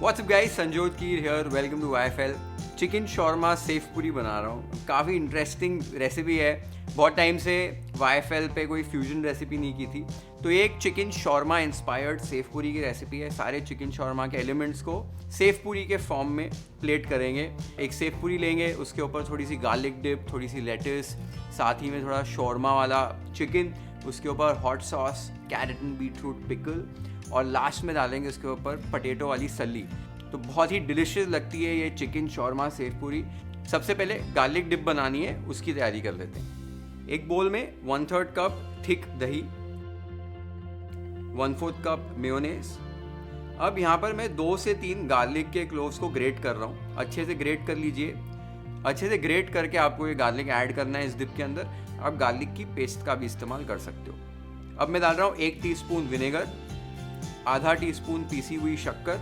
WhatsApp guys, Sanjyot Keer here, welcome to YFL। Chicken shawarma सेफ पूरी बना रहा हूँ। काफ़ी इंटरेस्टिंग रेसिपी है। बहुत टाइम से YFL पे कोई फ्यूजन रेसिपी नहीं की थी, तो ये एक चिकन शॉर्मा इंस्पायर्ड सेफ पूरी की रेसिपी है। सारे चिकन शॉर्मा के एलिमेंट्स को सेफ पूरी के फॉर्म में प्लेट करेंगे। एक सेफ पूरी लेंगे, उसके ऊपर थोड़ी सी गार्लिक डिप, थोड़ी सी लेटस, साथ ही में थोड़ा शॉर्मा वाला चिकन, उसके ऊपर hot sauce, carrot and beetroot pickle, और लास्ट में डालेंगे उसके ऊपर पोटैटो वाली सल्ली। तो बहुत ही डिलिशियस लगती है ये चिकन शॉर्मा सेफ पूरी। सबसे पहले गार्लिक डिप बनानी है, उसकी तैयारी कर लेते हैं। एक बोल में 1/3 कप थिक दही, 1/4 कप मेयोनेज। अब यहाँ पर मैं 2 से 3 गार्लिक के क्लोव्स को ग्रेट कर रहा हूँ। अच्छे से ग्रेट कर लीजिए। अच्छे से ग्रेट करके आपको ये गार्लिक ऐड करना है इस डिप के अंदर। आप गार्लिक की पेस्ट का भी इस्तेमाल कर सकते हो। अब मैं डाल रहा हूँ 1 टीस्पून विनेगर, आधा टीस्पून पीसी हुई शक्कर,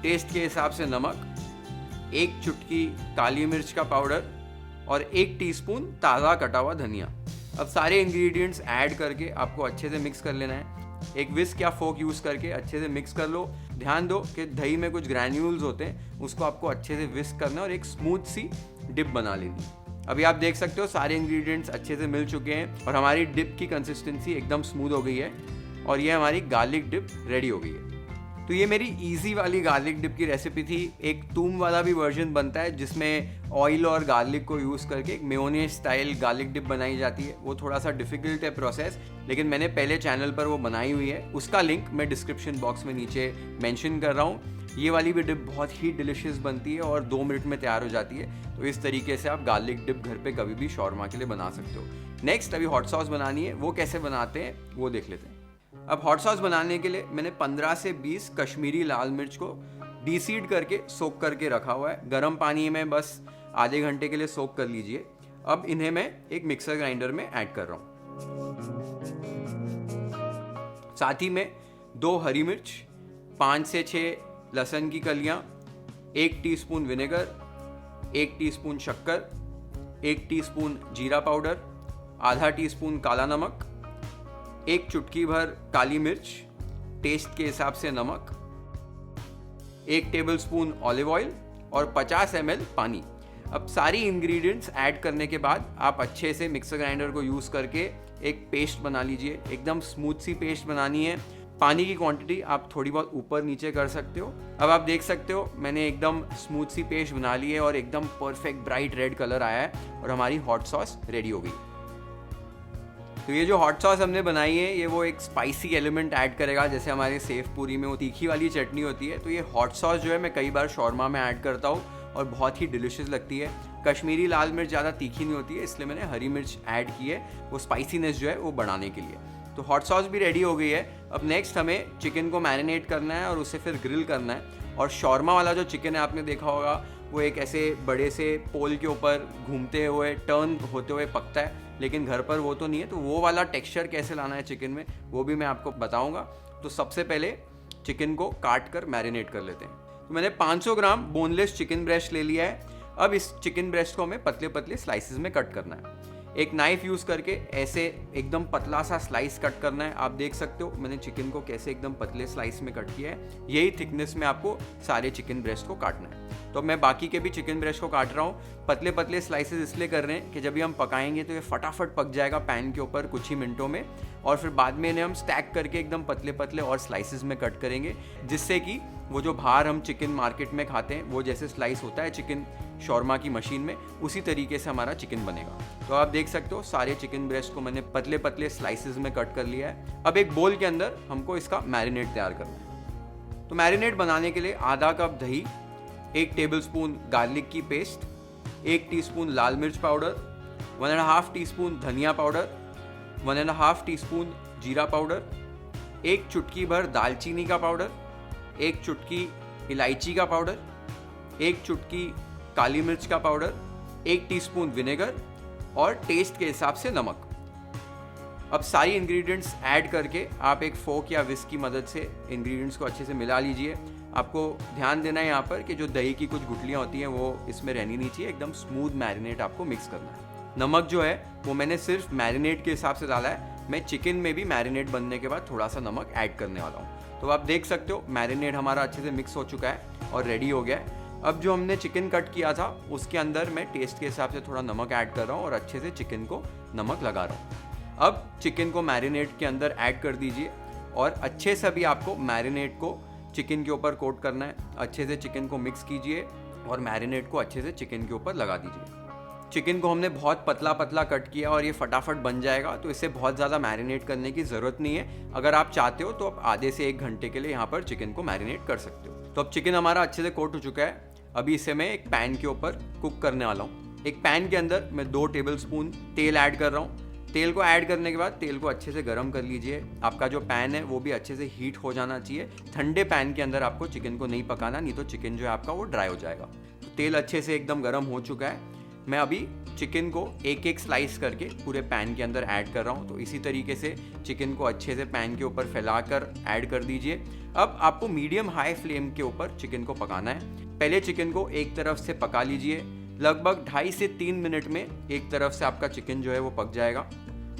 टेस्ट के हिसाब से नमक, 1 चुटकी काली मिर्च का पाउडर और 1 टीस्पून ताज़ा कटा हुआ धनिया। अब सारे इंग्रेडिएंट्स ऐड करके आपको अच्छे से मिक्स कर लेना है। एक विस्क या फोक यूज़ करके अच्छे से मिक्स कर लो। ध्यान दो कि दही में कुछ ग्रैन्यूल्स होते हैं, उसको आपको अच्छे से विस्क करना है और एक स्मूथ सी डिप बना लेनी है। अभी आप देख सकते हो सारे इंग्रेडिएंट्स अच्छे से मिल चुके हैं और हमारी डिप की कंसिस्टेंसी एकदम स्मूथ हो गई है और ये हमारी गार्लिक डिप रेडी हो गई है। तो ये मेरी इजी वाली गार्लिक डिप की रेसिपी थी। एक तूम वाला भी वर्जन बनता है जिसमें ऑयल और गार्लिक को यूज़ करके एक मेयोनेज स्टाइल गार्लिक डिप बनाई जाती है। वो थोड़ा सा डिफिकल्ट है प्रोसेस, लेकिन मैंने पहले चैनल पर वो बनाई हुई है। उसका लिंक मैं डिस्क्रिप्शन बॉक्स में नीचे मेंशन कर रहा हूँ। ये वाली भी डिप बहुत ही डिलिशियस बनती है और 2 मिनट में तैयार हो जाती है। तो इस तरीके से आप गार्लिक डिप घर पे कभी भी शॉर्मा के लिए बना सकते हो। नेक्स्ट अभी हॉट सॉस बनानी है, वो कैसे बनाते हैं वो देख लेते हैं। अब हॉट सॉस बनाने के लिए मैंने 15 से 20 कश्मीरी लाल मिर्च को डीसीड करके सोक करके रखा हुआ है। गर्म पानी में बस आधे घंटे के लिए सोक कर लीजिए। अब इन्हें मैं एक मिक्सर ग्राइंडर में ऐड कर रहा हूँ। साथ ही में 2 हरी मिर्च, 5 से 6 लहसुन की कलियाँ, 1 टीस्पून विनेगर, 1 टीस्पून शक्कर, 1 टीस्पून जीरा पाउडर, आधा टीस्पून काला नमक, 1 चुटकी भर काली मिर्च, टेस्ट के हिसाब से नमक, 1 टेबलस्पून ऑलिव ऑयल और 50 ml पानी। अब सारी इंग्रेडिएंट्स ऐड करने के बाद आप अच्छे से मिक्सर ग्राइंडर को यूज़ करके एक पेस्ट बना लीजिए। एकदम स्मूथ सी पेस्ट बनानी है। पानी की क्वांटिटी आप थोड़ी बहुत ऊपर नीचे कर सकते हो। अब आप देख सकते हो मैंने एकदम स्मूथ सी पेस्ट बना ली है और एकदम परफेक्ट ब्राइट रेड कलर आया है और हमारी हॉट सॉस रेडी हो गई। तो ये जो हॉट सॉस हमने बनाई है, ये वो एक स्पाइसी एलिमेंट ऐड करेगा। जैसे हमारे सेफ पूरी में वो तीखी वाली चटनी होती है, तो ये हॉट सॉस जो है मैं कई बार शॉर्मा में ऐड करता हूँ और बहुत ही डिलिशियस लगती है। कश्मीरी लाल मिर्च ज़्यादा तीखी नहीं होती है, इसलिए मैंने हरी मिर्च ऐड की है वो स्पाइसीनेस जो है वो बढ़ाने के लिए। तो हॉट सॉस भी रेडी हो गई है। अब नेक्स्ट हमें चिकन को मैरिनेट करना है और उसे फिर ग्रिल करना है। और शॉर्मा वाला जो चिकन है आपने देखा होगा, वो एक ऐसे बड़े से पोल के ऊपर घूमते हुए, टर्न होते हुए पकता है, लेकिन घर पर वो तो नहीं है। तो वो वाला टेक्सचर कैसे लाना है चिकन में, वो भी मैं आपको बताऊंगा। तो सबसे पहले चिकन को काट कर मैरिनेट कर लेते हैं। तो मैंने 500 ग्राम बोनलेस चिकन ब्रेस्ट ले लिया है। अब इस चिकन ब्रेस्ट को हमें पतले पतले स्लाइसेस में कट करना है। एक नाइफ यूज़ करके ऐसे एकदम पतला सा स्लाइस कट करना है। आप देख सकते हो मैंने चिकन को कैसे एकदम पतले स्लाइस में कट किया है। यही थिकनेस में आपको सारे चिकन ब्रेस्ट को काटना है। तो मैं बाकी के भी चिकन ब्रेस्ट को काट रहा हूँ। पतले पतले स्लाइसेस इसलिए कर रहे हैं कि जब भी हम पकाएंगे तो ये फटाफट पक जाएगा पैन के ऊपर कुछ ही मिनटों में, और फिर बाद में इन्हें हम स्टैक करके एकदम पतले पतले और स्लाइसेस में कट करेंगे, जिससे कि वो जो बाहर हम चिकन मार्केट में खाते हैं वो जैसे स्लाइस होता है चिकन शॉर्मा की मशीन में, उसी तरीके से हमारा चिकन बनेगा। तो आप देख सकते हो सारे चिकन ब्रेस्ट को मैंने पतले पतले स्लाइसेस में कट कर लिया है। अब एक बोल के अंदर हमको इसका मैरिनेट तैयार करना है। तो मैरिनेट बनाने के लिए आधा कप दही, 1 टेबलस्पून गार्लिक की पेस्ट, 1 टीस्पून लाल मिर्च पाउडर, 1.5 टीस्पून धनिया पाउडर, 1.5 टीस्पून जीरा पाउडर, 1 चुटकी भर दालचीनी का पाउडर, 1 चुटकी इलायची का पाउडर, 1 चुटकी काली मिर्च का पाउडर, 1 टीस्पून विनेगर और टेस्ट के हिसाब से नमक। अब सारी इंग्रेडिएंट्स ऐड करके आप एक फोक या विस्क की मदद से इंग्रेडिएंट्स को अच्छे से मिला लीजिए। आपको ध्यान देना है यहाँ पर कि जो दही की कुछ गुठलियाँ होती हैं वो इसमें रहनी नहीं चाहिए। एकदम स्मूथ मैरिनेट आपको मिक्स करना है। नमक जो है वो मैंने सिर्फ मैरिनेट के हिसाब से डाला है। मैं चिकन में भी मैरिनेट बनने के बाद थोड़ा सा नमक ऐड करने वाला हूँ। तो आप देख सकते हो मैरिनेड हमारा अच्छे से मिक्स हो चुका है और रेडी हो गया है। अब जो हमने चिकन कट किया था उसके अंदर मैं टेस्ट के हिसाब से थोड़ा नमक ऐड कर रहा हूँ और अच्छे से चिकन को नमक लगा रहा हूँ। अब चिकन को मैरिनेड के अंदर ऐड कर दीजिए और अच्छे से भी आपको मैरिनेड को चिकन के ऊपर कोट करना है। अच्छे से चिकन को मिक्स कीजिए और मैरिनेड को अच्छे से चिकन के ऊपर लगा दीजिए। चिकन को हमने बहुत पतला पतला कट किया और ये फटाफट बन जाएगा, तो इसे बहुत ज़्यादा मैरिनेट करने की ज़रूरत नहीं है। अगर आप चाहते हो तो आप आधे से 1 घंटे के लिए यहाँ पर चिकन को मैरिनेट कर सकते हो। तो अब चिकन हमारा अच्छे से कोट हो चुका है। अभी इसे मैं एक पैन के ऊपर कुक करने वाला हूँ। एक पैन के अंदर मैं 2 टेबलस्पून तेल ऐड कर रहा हूँ। तेल को ऐड करने के बाद तेल को अच्छे से गर्म कर लीजिए। आपका जो पैन है वो भी अच्छे से हीट हो जाना चाहिए। ठंडे पैन के अंदर आपको चिकन को नहीं पकाना, नहीं तो चिकन जो है आपका वो ड्राई हो जाएगा। तो तेल अच्छे से एकदम गर्म हो चुका है। मैं अभी चिकन को एक एक स्लाइस करके पूरे पैन के अंदर ऐड कर रहा हूँ। तो इसी तरीके से चिकन को अच्छे से पैन के ऊपर फैलाकर ऐड कर दीजिए। अब आपको मीडियम हाई फ्लेम के ऊपर चिकन को पकाना है। पहले चिकन को एक तरफ से पका लीजिए। लगभग 2.5 से 3 मिनट में एक तरफ से आपका चिकन जो है वो पक जाएगा।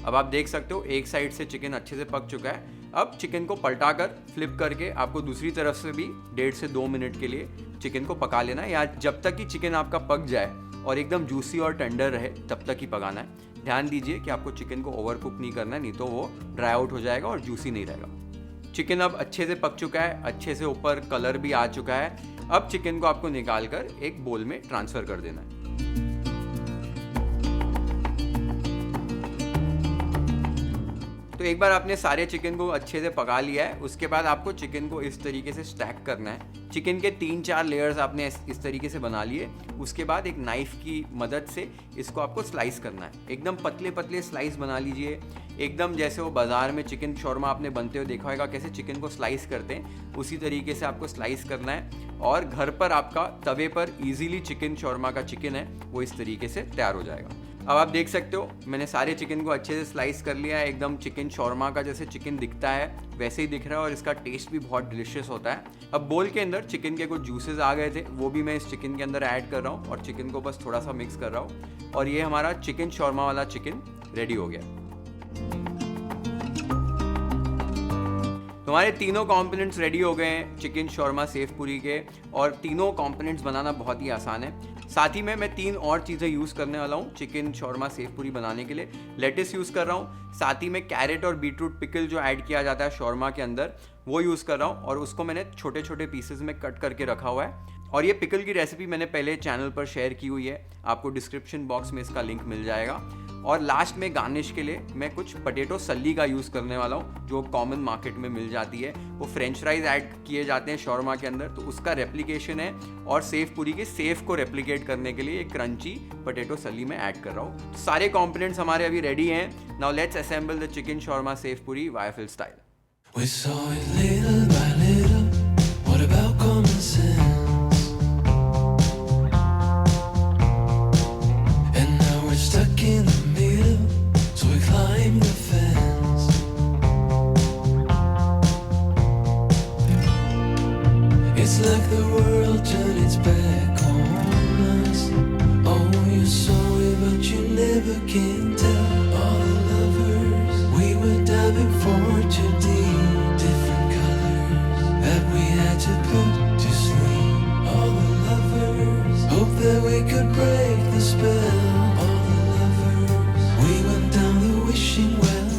अब आप देख सकते हो एक साइड से चिकन अच्छे से पक चुका है। अब चिकन को पलटाकर फ्लिप करके आपको दूसरी तरफ से भी 1.5 से 2 मिनट के लिए चिकन को पका लेना है, या जब तक कि चिकन आपका पक जाए और एकदम जूसी और टेंडर रहे तब तक ही पकाना है। ध्यान दीजिए कि आपको चिकन को ओवर कुक नहीं करना है, नहीं तो वो ड्राई आउट हो जाएगा और जूसी नहीं रहेगा। चिकन अब अच्छे से पक चुका है, अच्छे से ऊपर कलर भी आ चुका है। अब चिकन को आपको निकालकर एक बोल में ट्रांसफर कर देना है। तो एक बार आपने सारे चिकन को अच्छे से पका लिया है, उसके बाद आपको चिकन को इस तरीके से स्टैक करना है। चिकन के 3-4 लेयर्स आपने इस तरीके से बना लिए। उसके बाद एक नाइफ की मदद से इसको आपको स्लाइस करना है। एकदम पतले पतले स्लाइस बना लीजिए, एकदम जैसे वो बाजार में चिकन शौरमा आपने बनते हुए देखा होगा कैसे चिकन को स्लाइस करते हैं, उसी तरीके से आपको स्लाइस करना है। और घर पर आपका तवे पर इजीली चिकन शौरमा का चिकन है वो इस तरीके से तैयार हो जाएगा। अब आप देख सकते हो मैंने सारे चिकन को अच्छे से स्लाइस कर लिया है। एकदम चिकन शौरमा का जैसे चिकन दिखता है वैसे ही दिख रहा है और इसका टेस्ट भी बहुत डिलीशियस होता है। अब बोल के अंदर चिकन के कुछ जूसेस आ गए थे, वो भी मैं इस चिकन के अंदर ऐड कर रहा हूँ और चिकन को बस थोड़ा सा मिक्स कर रहा हूँ और ये हमारा चिकन शौरमा वाला चिकन रेडी हो गया। हमारे तीनों कंपोनेंट्स रेडी हो गए हैं चिकन शौरमा सेवपुरी के, और तीनों कंपोनेंट्स बनाना बहुत ही आसान है। साथ ही में मैं 3 और चीज़ें यूज़ करने वाला हूँ चिकन शौरमा सेवपुरी बनाने के लिए। लेटिस यूज़ कर रहा हूँ, साथ ही में कैरेट और बीटरूट पिकल जो ऐड किया जाता है शौरमा के अंदर वो यूज़ कर रहा हूँ, और उसको मैंने छोटे छोटे पीसेस में कट करके रखा हुआ है। और ये पिकल की रेसिपी मैंने पहले चैनल पर शेयर की हुई है, आपको डिस्क्रिप्शन बॉक्स में इसका लिंक मिल जाएगा। और लास्ट में गार्निश के लिए मैं कुछ पोटैटो सल्ली का यूज़ करने वाला हूँ जो कॉमन मार्केट में मिल जाती है। वो फ्रेंच फ्राइज ऐड किए जाते हैं शौरमा के अंदर, तो उसका रेप्लिकेशन है और सेवपुरी के सेव को रेप्लिकेट करने के लिए एक क्रंची पोटैटो सल्ली में ऐड कर रहा हूँ। सारे कंपोनेंट्स हमारे अभी रेडी हैं। Now let's assemble the chicken shawarma sevpuri वायाफिल style. We saw it little by little. What about common sense? And now we're stuck in the middle, so we climb the fence. It's like the world turned its back on us. Oh, you saw it, but you never can tell. All the lovers we were diving for today. To put to sleep all the lovers, hope that we could break the spell. All the lovers, we went down the wishing well.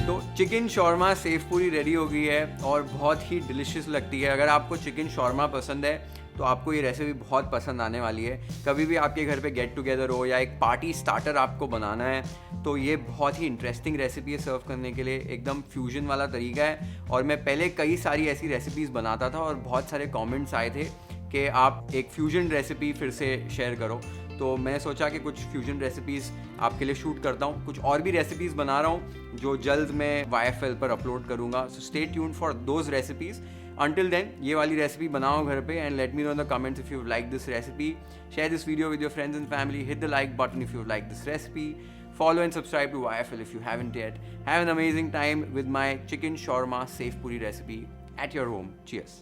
तो chicken shawarma sev puri ready हो गई है और बहुत ही delicious लगती है। अगर आपको चिकन शौरमा पसंद है तो आपको ये रेसिपी बहुत पसंद आने वाली है। कभी भी आपके घर पे गेट टुगेदर हो या एक पार्टी स्टार्टर आपको बनाना है तो ये बहुत ही इंटरेस्टिंग रेसिपी है सर्व करने के लिए। एकदम फ्यूजन वाला तरीका है, और मैं पहले कई सारी ऐसी रेसिपीज़ बनाता था और बहुत सारे कमेंट्स आए थे कि आप एक फ्यूजन रेसिपी फिर से शेयर करो। तो मैंने सोचा कि कुछ फ्यूजन रेसिपीज़ आपके लिए शूट करता हूँ। कुछ और भी रेसिपीज़ बना रहा हूँ जो जल्द मैं YFL पर अपलोड करूँगा। So stay tuned for those recipes. Until then, ये वाली रेसिपी बनाओ घर पे and let me know in the comments if you like this recipe. Share this video with your friends and family. Hit the like button if you like this recipe. Follow and subscribe to YFL if you haven't yet. Have an amazing time with my chicken shawarma sev puri recipe at your home. Cheers.